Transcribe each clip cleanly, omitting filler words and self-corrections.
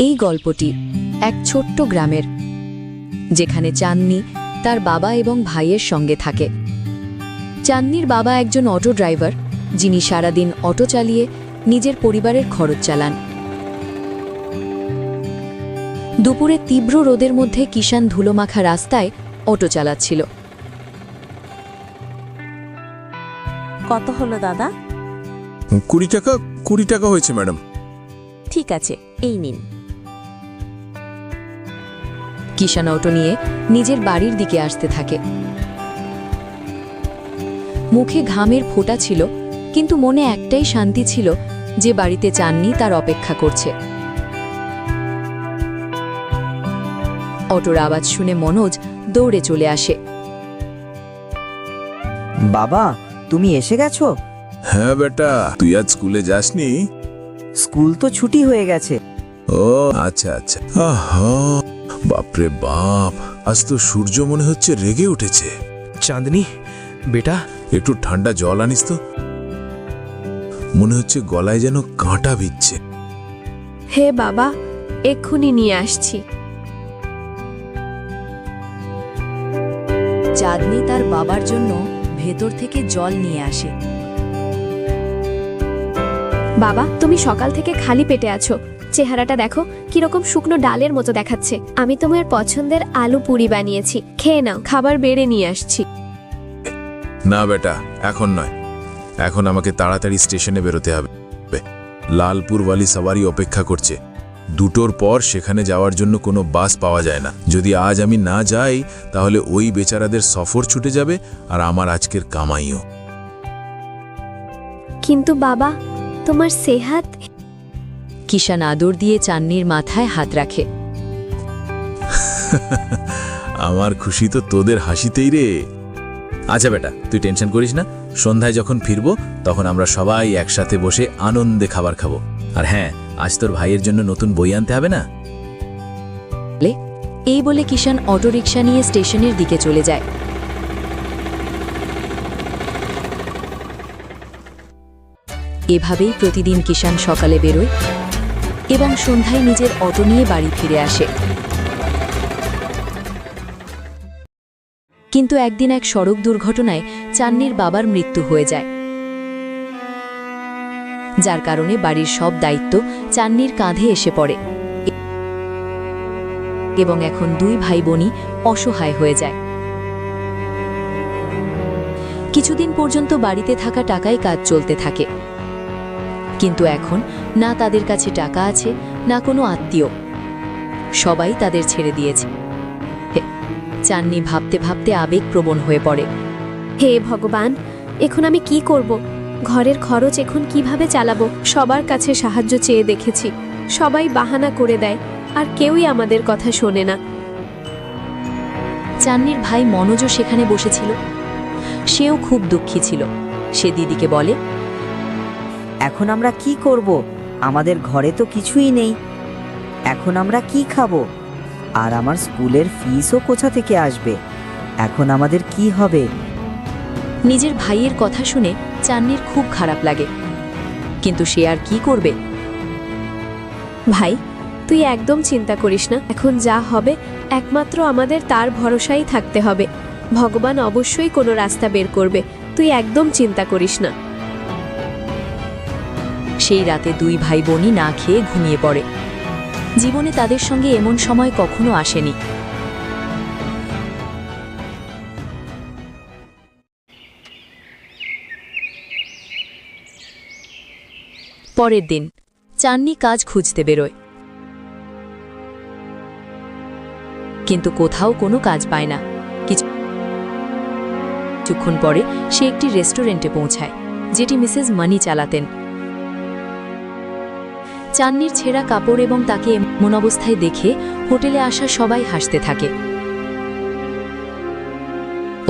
এই গল্পটি এক ছোট্ট গ্রামের, যেখানে চাঁদনি তার বাবা এবং ভাইয়ের সঙ্গে থাকে। চাঁদনির বাবা একজন অটো ড্রাইভার, যিনি সারাদিন অটো চালিয়ে নিজের পরিবারের খরচ চালান। দুপুরে তীব্র রোদের মধ্যে কিষান ধুলোমাখা রাস্তায় অটো চালাচ্ছিল। কত হলো দাদা? 20 টাকা হয়েছে ম্যাডাম। ঠিক আছে, এই নিন। কিষান অটো নিয়ে নিজের বাড়ির দিকে আসতে থাকে। মুখে ঘামের ফোঁটা ছিল, কিন্তু মনে একটাই শান্তি ছিল যে বাড়িতে চাঁদনি তার অপেক্ষা করছে। অটোর আওয়াজ শুনে মনোজ দৌড়ে চলে আসে। বাবা, তুমি এসে গেছো? হ্যাঁ বেটা, তুই আজ স্কুলে যাসনি? স্কুল তো ছুটি হয়ে গেছে। ও আচ্ছা আচ্ছা। আহা, বাপরে বাপ, আজ তো সূর্য মনে হচ্ছে রেগে উঠেছে। চাঁদনি বেটা, একটু ঠান্ডা জল আনিস তো, মনে হচ্ছে গলায় যেন কাঁটা বিচ্ছে। হে বাবা, এক্ষুনি নিয়ে আসছি। চাঁদনি তার বাবার জন্য ভেতর থেকে জল নিয়ে আসে। বাবা, তুমি সকাল থেকে খালি পেটে আছো, চেহারাটা দেখো কিরকম শুকনো ডালের মতো দেখাচ্ছে। আমি তোমার পছন্দের আলু পুরি বানিয়েছি, খেয়ে নাও। খাবার বেড়ে নিয়ে আসছি। না বেটা, এখন নয়, এখন আমাকে তাড়াতাড়ি স্টেশনে বেরোতে হবে। লালপুরওয়ালি সওয়ারি অপেক্ষা করছে। 2টোর পর সেখানে যাওয়ার জন্য কোনো বাস পাওয়া যায় না। যদি আজ আমি না যাই, তাহলে ওই বেচারাদের সফর ছুটে যাবে আর আমার আজকের কামাইও। কিন্তু বাবা, তোমার সেহাত। কিষান আদর দিয়ে চাঁদনির মাথায় হাত রাখে। আমার খুশি তো তোদের হাসিতেই রে। আচ্ছা বেটা, তুই টেনশন করিস না। সন্ধ্যায় যখন ফিরবো, তখন আমরা সবাই একসাথে বসে আনন্দে খাবার খাবো। আর হ্যাঁ, আজ তোর ভাইয়ের জন্য নতুন বই আনতে হবে না? এই বলে কিষান অটোরিকশা নিয়ে স্টেশনের দিকে চলে যায়। এভাবেই প্রতিদিন কিষান সকালে বেরোয় এবং সন্ধ্যায় নিজের অটো নিয়ে বাড়ি ফিরে আসে। কিন্তু একদিন এক সড়ক দুর্ঘটনায় চাঁদনির বাবার মৃত্যু হয়ে যায়, যার কারণে বাড়ির সব দায়িত্ব চাঁদনির কাঁধে এসে পড়ে এবং এখন 2 ভাই বোনই অসহায় হয়ে যায়। কিছুদিন পর্যন্ত বাড়িতে থাকা টাকায় কাজ চলতে থাকে, কিন্তু এখন না তাদের কাছে টাকা আছে, না কোনো আত্মীয়। সবাই তাদের ছেড়ে দিয়েছে। চাঁদনি ভাবতে ভাবতে আবেগপ্রবণ হয়ে পড়ে। হে ভগবান, এখন আমি কি করব? ঘরের খরচ এখন কিভাবে চালাবো? সবার কাছে সাহায্য চেয়ে দেখেছি, সবাই বাহানা করে দেয়, আর কেউই আমাদের কথা শোনে না। চাঁদনির ভাই মনোজও সেখানে বসেছিল। সেও খুব দুঃখী ছিল। সে দিদিকে বলে, এখন আমরা কি করব? আমাদের ঘরে তো কিছুই নেই। এখন আমরা কি খাবো? আর আমার স্কুলের ফিসও কোথা থেকে আসবে? এখন আমাদের কি হবে? নিজের ভাইয়ের কথা শুনে চাঁদনির খুব খারাপ লাগে, কিন্তু সে আর কি করবে? ভাই, তুই একদম চিন্তা করিস না। এখন যা হবে একমাত্র আমাদের তার ভরসাই থাকতে হবে। ভগবান অবশ্যই কোনো রাস্তা বের করবে, তুই একদম চিন্তা করিস না। সেই রাতে 2 ভাই বোনই না খেয়ে ঘুমিয়ে পড়ে। জীবনে তাদের সঙ্গে এমন সময় কখনো আসেনি। পরের দিন চাঁদনি কাজ খুঁজতে বেরোয়, কিন্তু কোথাও কোনো কাজ পায় না। কিছুক্ষণ পরে সে একটি রেস্টুরেন্টে পৌঁছায়, যেটি মিসেস মানি চালাতেন। চাঁদনির ছেঁড়া কাপড় এবং তাকে এমন অবস্থায় দেখে হোটেলে আসা সবাই হাসতে থাকে।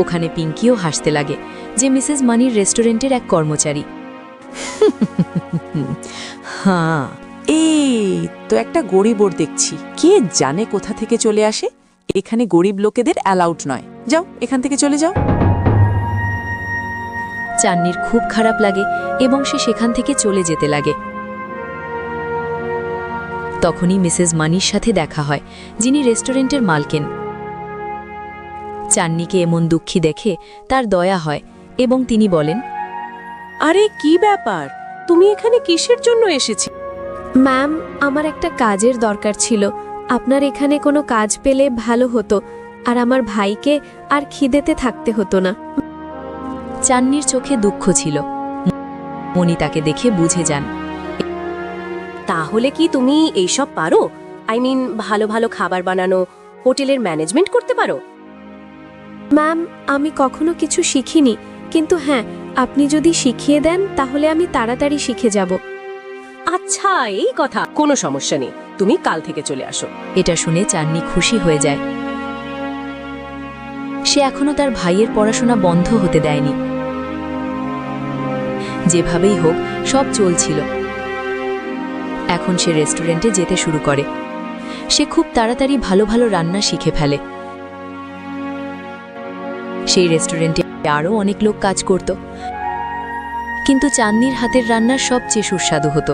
ওখানে পিঙ্কিও হাসতে লাগে, যে মিসেস মানির রেস্টুরেন্টের এক কর্মচারী। হ্যাঁ, এই তো একটা গরিব ওর দেখছি। কে জানে কোথা থেকে চলে আসে। এখানে গরিব লোকেদের অ্যালাউড নয়। যাও, এখান থেকে চলে যাও। চাঁদনির খুব খারাপ লাগে এবং সে সেখান থেকে চলে যেতে লাগে। তখনই মিসেস মানির সাথে দেখা হয়, যিনি রেস্টুরেন্টের মালকিন। চান্নিকে এমন দুঃখী দেখে তার দয়া হয় এবং তিনি বলেন, আরে কি ব্যাপার, তুমি এখানে কিসের জন্য এসেছি? ম্যাম, আমার একটা কাজের দরকার ছিল। আপনার এখানে কোনো কাজ পেলে ভালো হতো, আর আমার ভাইকে আর খিদেতে থাকতে হতো না। চান্নির চোখে দুঃখ ছিল। মণি তাকে দেখে বুঝে যান। তাহলে কি তুমি এইসব পারো? আই মিন, ভালো ভালো খাবার বানানো, হোটেলের ম্যানেজমেন্ট করতে পারো? ম্যাম, আমি কখনো কিছু শিখিনি, কিন্তু হ্যাঁ, আপনি যদি শিখিয়ে দেন তাহলে আমি তাড়াতাড়ি শিখে যাব। আচ্ছা, এই কথা। কোনো সমস্যা নেই, তুমি কাল থেকে চলে আসো। এটা শুনে চান্নি খুশি হয়ে যায়। সে এখনো তার ভাইয়ের পড়াশোনা বন্ধ হতে দেয়নি। যেভাবেই হোক সব চলছিল। এখন সে রেস্টুরেন্টে যেতে শুরু করে। সে খুব তাড়াতাড়ি ভালো ভালো রান্না শিখে ফেলে। সেই রেস্টুরেন্টে আরও অনেক লোক কাজ করত, কিন্তু চান্নির হাতের রান্না সবচেয়ে সুস্বাদু হতো।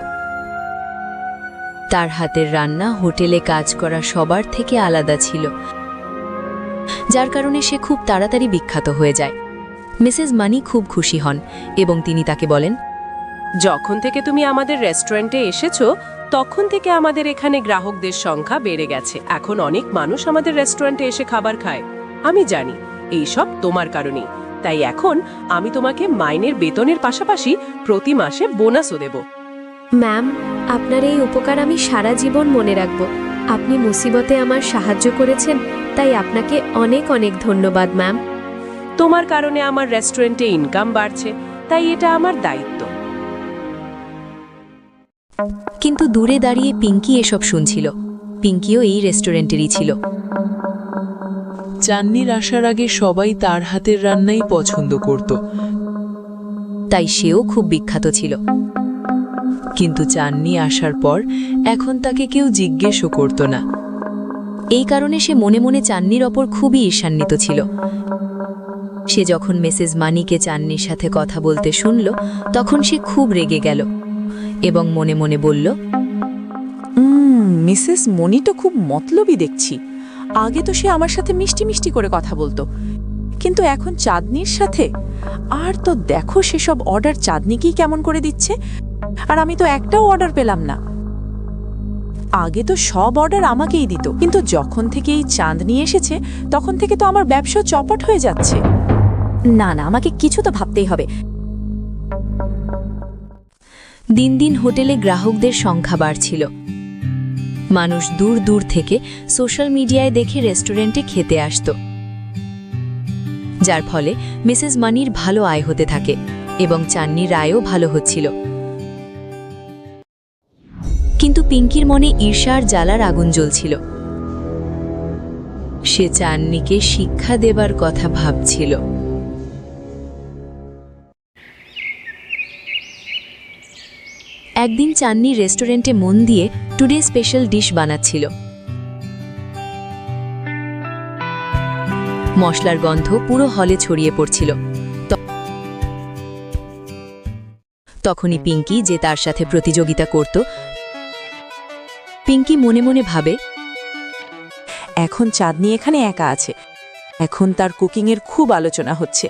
তার হাতের রান্না হোটেলে কাজ করা সবার থেকে আলাদা ছিল, যার কারণে সে খুব তাড়াতাড়ি বিখ্যাত হয়ে যায়। মিসেস মানি খুব খুশি হন এবং তিনি তাকে বলেন, যখন থেকে তুমি আমাদের রেস্টুরেন্টে এসেছো তখন থেকে আমাদের এখানে গ্রাহকদের সংখ্যা বেড়ে গেছে। এখন অনেক মানুষ আমাদের রেস্টুরেন্টে এসে খাবার খায়। আমি জানি এই সব তোমার কারণেই। তাই এখন আমি তোমাকে মাইনের বেতনের পাশাপাশি প্রতি মাসে বোনাসও দেব। ম্যাম, আপনার এই উপকার আমি সারা জীবন মনে রাখব। আপনি মুসিবতে আমার সাহায্য করেছেন, তাই আপনাকে অনেক অনেক ধন্যবাদ ম্যাম। তোমার কারণে আমার রেস্টুরেন্টে ইনকাম বাড়ছে, তাই এটা আমার দায়িত্ব। কিন্তু দূরে দাঁড়িয়ে পিঙ্কি এসব শুনছিল। পিঙ্কিও এই রেস্টুরেন্টেরই ছিল। চান্নির আসার আগে সবাই তার হাতের রান্নাই পছন্দ করত, তাই সেও খুব বিখ্যাত ছিল। কিন্তু চান্নি আসার পর এখন তাকে কেউ জিজ্ঞেসও করত না। এই কারণে সে মনে মনে চান্নির ওপর খুবই ঈর্ষান্বিত ছিল। সে যখন মিসেস মানিকে চান্নির সাথে কথা বলতে শুনল, তখন সে খুব রেগে গেল এবং মনে মনে বলল, মিসেস মনি তো খুব মতলবী দেখছি। আগে তো সে আমার সাথে মিষ্টি মিষ্টি করে কথা বলতো, কিন্তু এখন চাঁদনির সাথে। আর তো দেখো সেসব অর্ডার চাঁদনিকেই কেমন করে দিচ্ছে, আর আমি তো একটাও অর্ডার পেলাম না। আগে তো সব অর্ডার আমাকেই দিত, কিন্তু যখন থেকে এই চাঁদনি এসেছে তখন থেকে তো আমার ব্যবসা চপট হয়ে যাচ্ছে। না না, আমাকে কিছু তো ভাবতেই হবে। দিন দিন হোটেলে গ্রাহকদের সংখ্যা বাড়ছিল। মানুষ দূর দূর থেকে সোশ্যাল মিডিয়ায় দেখে রেস্টুরেন্টে খেতে আসত, যার ফলে মিসেস মানির ভালো আয় হতে থাকে এবং চান্নির আয়ও ভালো হচ্ছিল। কিন্তু পিঙ্কির মনে ঈর্ষা আর জ্বালার আগুন জ্বলছিল। সে চান্নিকে শিক্ষা দেবার কথা ভাবছিল। একদিন চান্নি রেস্টুরেন্টে মন দিয়ে টুডে স্পেশাল ডিশ বানাচ্ছিল। মশলার গন্ধ পুরো হলে ছড়িয়ে পড়ছিল। তখনই পিঙ্কি, যে তার সাথে প্রতিযোগিতা করত, পিঙ্কি মনে মনে ভাবে, এখন চাঁদনি এখানে একা আছে, এখন তার কুকিংয়ের খুব আলোচনা হচ্ছে।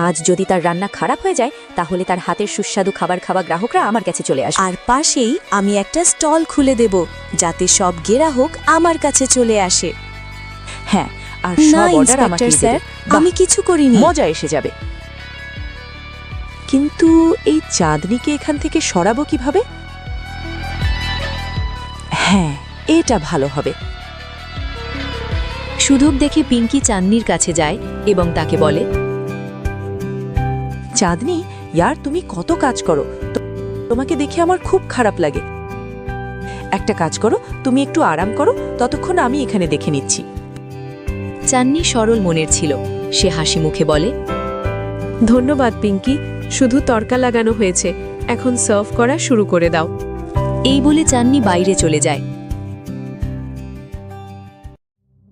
আজ যদি তার রান্না খারাপ হয়ে যায় তাহলে তার হাতের সুস্বাদু খাবার খাওয়া গ্রাহকরা আমার কাছে চলে আসবে। আর পাশেই আমি একটা স্টল খুলে দেব, যাতে সব গ্রাহক আমার কাছে চলে আসে। হ্যাঁ, আর না সব অর্ডার আমাকে ইন্সপেক্টর স্যার, দেবে। আমি কিছু করিনি। মজা এসে যাবে। কিন্তু এই চাঁদনিকে এখান থেকে সরাবো কিভাবে? হ্যাঁ, এটা ভালো হবে। সুযোগ দেখে পিঙ্কি চান্নির কাছে যায় এবং তাকে বলে, চাঁদনি, ইয়ার তুমি কত কাজ করো, তোমাকে দেখে আমার খুব খারাপ লাগে। একটা কাজ করো, তুমি একটু আরাম করো, ততক্ষণ আমি এখানে দেখে নিচ্ছি। চান্নি সরল মনের ছিল। সে হাসি মুখে বলে, ধন্যবাদ পিঙ্কি, শুধু তড়কা লাগানো হয়েছে, এখন সার্ভ করা শুরু করে দাও। এই বলে চান্নি বাইরে চলে যায়।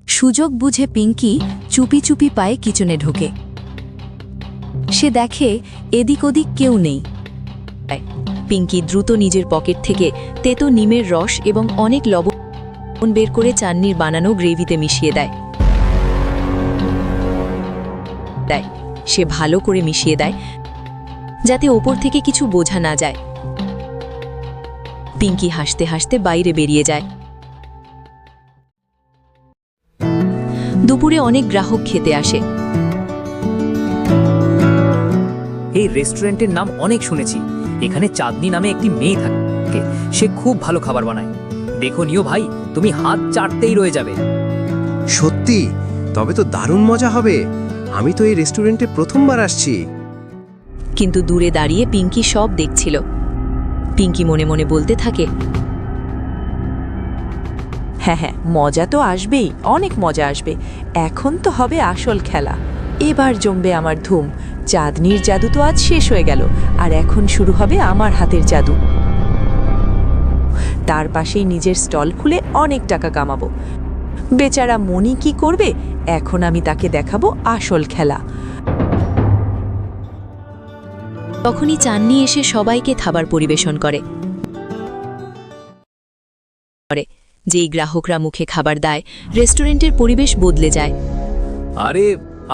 সুযোগ বুঝে পিঙ্কি চুপি চুপি পায়ে কিচেনে ঢোকে। সে দেখে এদিক ওদিক কেউ নেই। পিঙ্কি দ্রুত নিজের পকেট থেকে তেতো নিমের রস এবং অনেক লবণ বের করে চান্নির বানানো গ্রেভিতে মিশিয়ে দেয়। সে ভালো করে মিশিয়ে দেয় যাতে ওপর থেকে কিছু বোঝা না যায়। পিঙ্কি হাসতে হাসতে বাইরে বেরিয়ে যায়। দুপুরে অনেক গ্রাহক খেতে আসে। এই রেস্টুরেন্টের নাম অনেক শুনেছি। এখানে চাঁদনি নামে একটি মেয়ে থাকে, সে খুব ভালো খাবার বানায়। দেখো নিও ভাই, তুমি হাত চাটতেই রয়ে যাবে। সত্যি? তবে তো দারুণ মজা হবে। আমি তো এই রেস্টুরেন্টে প্রথমবার আসছি। কিন্তু দূরে দাঁড়িয়ে পিঙ্কি সব দেখছিল। পিঙ্কি মনে মনে বলতে থাকে, হ্যাঁ হ্যাঁ, মজা তো আসবেই, অনেক মজা আসবে। এখন তো হবে আসল খেলা। এবার জমবে আমার ধুম। চাঁদনির জাদু তো আজ শেষ হয়ে গেল, আর এখন শুরু হবে আমার হাতের জাদু। তার পাশেই নিজের স্টল খুলে অনেক টাকা কামাবো। বেচারা মনি কি করবে? এখন আমি তাকে দেখাবো আসল খেলা। তখনই চান্নি এসে সবাইকে খাবার পরিবেশন করে। যেই গ্রাহকরা মুখে খাবার দেয়, রেস্টুরেন্টের পরিবেশ বদলে যায়। আরে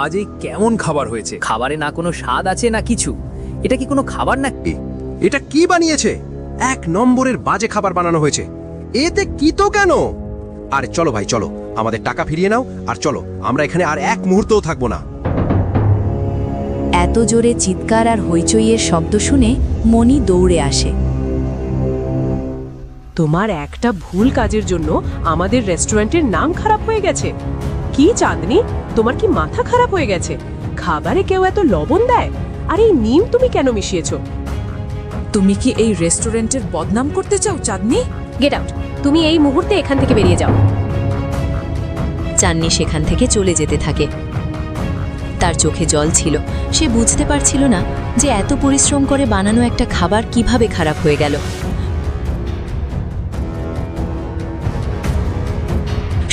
আজ এই কেমন খাবার হয়েছে? খাবারে না কোনো স্বাদ আছে না কিছু। এটা কি কোনো খাবার নাকি? এটা কি বানিয়েছে? এক নম্বরের বাজে খাবার বানানো হয়েছে। এতে কি তো কেন? আরে চলো ভাই, চলো, আমাদের টাকা ফিরিয়ে নাও আর চলো, আমরা এখানে আর এক মুহূর্তও থাকবো না। এত জোরে চিৎকার আর হইচইয়ের শব্দ শুনে মনি দৌড়ে আসে। তোমার একটা ভুল কাজের জন্য আমাদের রেস্টুরেন্টের নাম খারাপ হয়ে গেছে। কি চাঁদনি, তোমার কি মাথা খারাপ হয়ে গেছে? খাবারে কেউ এত লবণ দেয়? আর এই নিম তুমি কেন মিশিয়েছো? তুমি কি এই রেস্টুরেন্টের বদনাম করতে চাও চাঁদনি? Get out! তুমি এই মুহূর্তে এখান থেকে বেরিয়ে যাও। চান্নি সেখান থেকে চলে যেতে থাকে। তার চোখে জল ছিল। সে বুঝতে পারছিল না যে এত পরিশ্রম করে বানানো একটা খাবার কিভাবে খারাপ হয়ে গেল।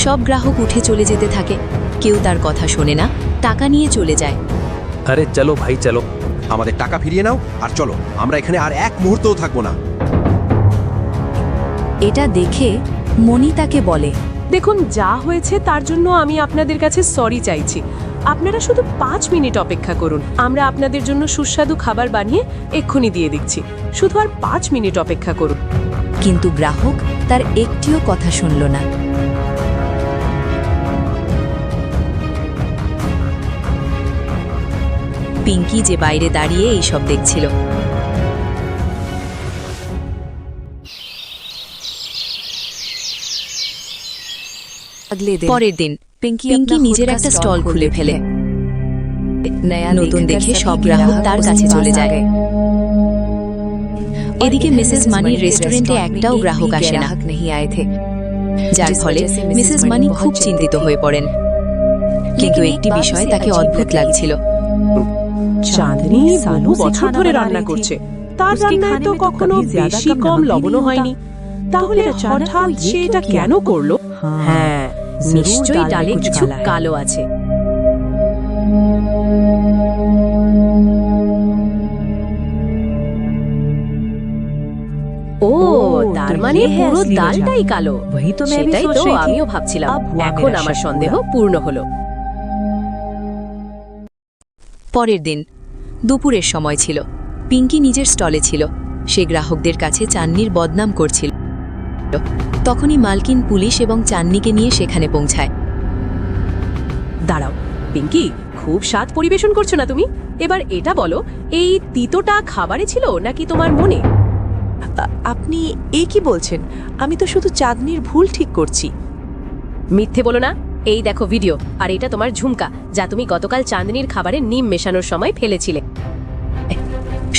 সব গ্রাহক উঠে চলে যেতে থাকে। কেউ তার কথা শোনে না, টাকা নিয়ে চলে যায়। আরে চলো ভাই, চলো। আমাদের টাকা ফিরিয়ে নাও আর চলো, আমরা এখানে আর এক মুহূর্তও থাকবো না। এটা দেখে মনি তাকে বলে, দেখুন, যা হয়েছে তার জন্য আমি আপনাদের কাছে সরি চাইছি। আপনারা শুধু 5 মিনিট অপেক্ষা করুন। আমরা আপনাদের জন্য সুস্বাদু খাবার বানিয়ে এক্ষুনি দিয়ে দিচ্ছি। শুধু আর 5 মিনিট অপেক্ষা করুন। কিন্তু গ্রাহক তার একটিও কথা শুনল না। পিঙ্কি যে বাইরে দাঁড়িয়ে এইসব দেখছিল। পরের দিন পিঙ্কি নিজের একটা স্টল খুলে ফেলে। নতুন দেখে সব গ্রাহক তার কাছে চলে যায়। এদিকে মিসেস মানির রেস্টুরেন্টে একটাও গ্রাহক আসে না, যার ফলে মিসেস মানি খুব চিন্তিত হয়ে পড়েন। কিন্তু একটি বিষয় তাকে অদ্ভুত লাগছিল। চাঁদনি বহু বছর ধরে রান্না করছে, তার রান্নায় তো কখনো বেশি কম লবণও হয়নি। তাহলে হঠাৎ সে এটা কেন করলো? হ্যাঁ, নিশ্চয়ই ডালে কিছু কালো আছে। ও, তার মানে পুরো ডালটাই কালো। সেটাই তো আমিও ভাবছিলাম। এখন আমার সন্দেহ পূর্ণ হলো। পরের দিন দুপুরের সময় ছিল। পিঙ্কি নিজের স্টলে ছিল। সে গ্রাহকদের কাছে চান্নির বদনাম করছিল। তখনই মালকিন পুলিশ এবং চান্নিকে নিয়ে সেখানে পৌঁছায়। দাঁড়াও পিঙ্কি, খুব স্বাদ পরিবেশন করছো না তুমি? এবার এটা বলো, এই তিতোটা খাবারে ছিল নাকি তোমার মনে? আপনি এ কি বলছেন? আমি তো শুধু চাঁদনির ভুল ঠিক করছি। মিথ্যে বলো না। এই দেখো ভিডিও, আর এটা তোমার ঝুমকা, যা তুমি গতকাল চাঁদনির খাবারে নিম মেশানোর সময় ফেলেছিলে।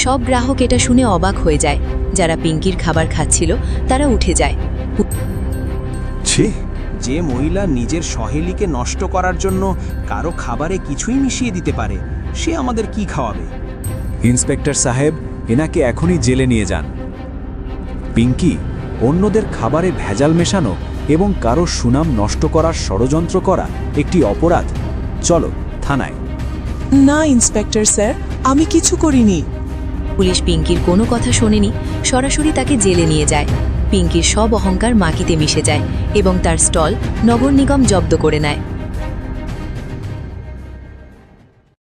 সব গ্রাহক এটা শুনে অবাক হয়ে যায়। যারা পিঙ্কির খাবার খাচ্ছিল তারা উঠে যায়। ছি, যে মহিলা নিজের সহেলিকে নষ্ট করার জন্য কারো খাবারে কিছুই মিশিয়ে দিতে পারে, সে আমাদের কি খাওয়াবে? ইন্সপেক্টর সাহেব, এনাকে এখনই জেলে নিয়ে যান। পিঙ্কি, অন্যদের খাবারে ভেজাল মেশানো এবং কারো সুনাম নষ্ট করার ষড়যন্ত্র করা একটি অপরাধ। চলো থানায়। না ইন্সপেক্টর স্যার, আমি কিছু করিনি। পুলিশ পিঙ্কির কোনো কথা শোনেনি, সরাসরি তাকে জেলে নিয়ে যায়। পিঙ্কির সব অহংকার মাটিতে মিশে যায় এবং তার স্টল নগর নিগম জব্দ করে নেয়।